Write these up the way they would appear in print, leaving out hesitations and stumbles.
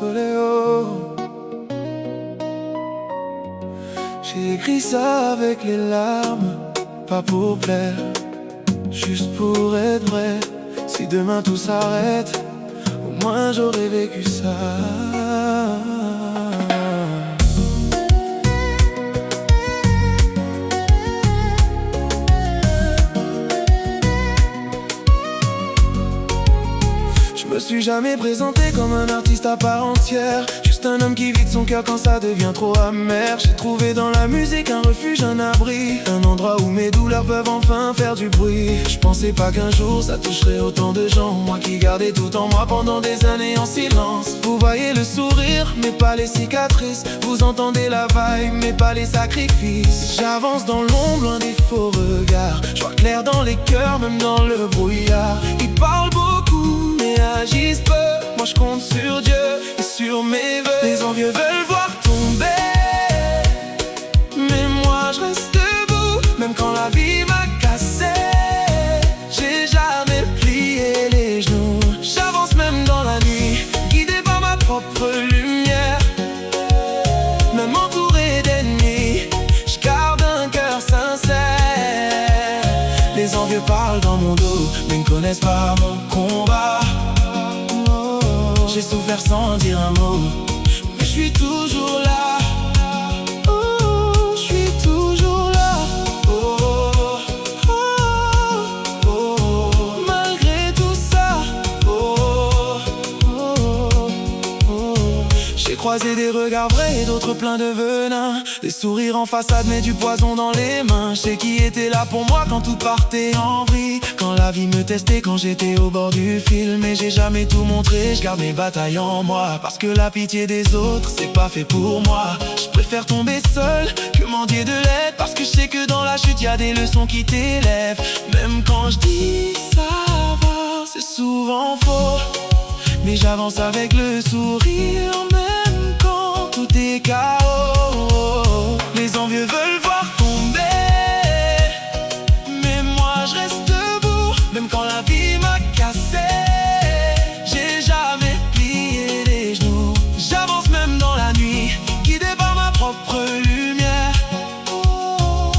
Soléo. J'ai écrit ça avec les larmes, pas pour plaire, juste pour être vrai. Si demain tout s'arrête, au moins j'aurais vécu ça. Je me suis jamais présenté comme un artiste à part entière, juste un homme qui vide son cœur quand ça devient trop amer. J'ai trouvé dans la musique un refuge, un abri, un endroit où mes douleurs peuvent enfin faire du bruit. Je pensais pas qu'un jour ça toucherait autant de gens, moi qui gardais tout en moi pendant des années en silence. Vous voyez le sourire, mais pas les cicatrices. Vous entendez la vibe, mais pas les sacrifices. J'avance dans l'ombre, loin des faux regards. Je vois clair dans les cœurs, même dans le brouillard. Ils parlent beaucoup, mais agissent peu. Moi je compte sur Dieu et sur mes vœux. Les envieux veulent voir tomber, mais moi je reste debout. Même quand la vie m'a cassé, j'ai jamais plié les genoux. J'avance même dans la nuit, guidé par ma propre lumière. Même entouré d'ennemis, je garde un cœur sincère. Les envieux parlent dans mon dos, mais ne connaissent pas mon combat. J'ai souffert sans dire un mot, mais je suis toujours là. Oh, je suis toujours là. Oh, oh, oh, malgré tout ça. Oh, oh, oh. J'ai croisé des regards vrais et d'autres pleins de venin, des sourires en façade mais du poison dans les mains. Je sais qui était là pour moi quand tout partait en vrille, quand la vie me testait, quand j'étais au bord du fil. Mais j'ai jamais tout montré, je garde mes batailles en moi, parce que la pitié des autres, c'est pas fait pour moi. Je préfère tomber seul que mendier de l'aide, parce que je sais que dans la chute, y a des leçons qui t'élèvent. Même quand je dis ça va, c'est souvent faux, mais j'avance avec le sourire, même quand tout est chaos. Les envieux veulent voir tomber, mais moi je reste debout. Même quand la vie m'a cassé, j'ai jamais plié les genoux. J'avance même dans la nuit, guidé par ma propre lumière.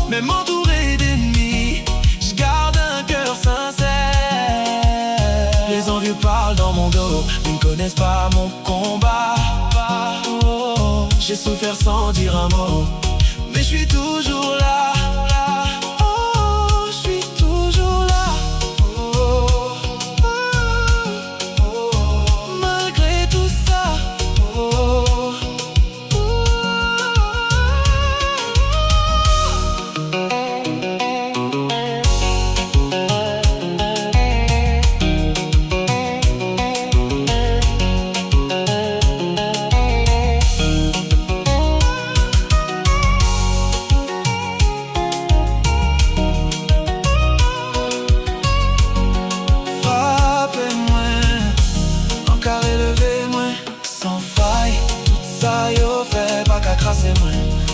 Même entouré d'ennemis, je garde un cœur sincère. Les envieux parlent dans mon dos, mais ne connaissent pas mon combat. Oh, j'ai souffert sans dire un mot, mais je suis toujours là. Oh, je suis toujours là. Oh, oh, oh, malgré tout ça. Oh, c'est moi,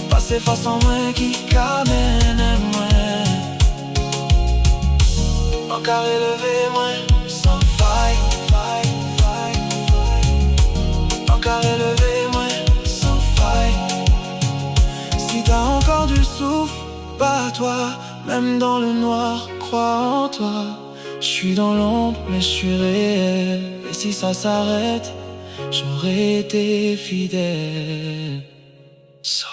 passer face en moi qui camène moi. Encore élevé moi, sans faille, faille, faille, faille. Encore élevé moi, sans faille. Si t'as encore du souffle, bats-toi, même dans le noir, crois en toi. Je suis dans l'ombre, mais je suis réel. Et si ça s'arrête, j'aurais été fidèle. So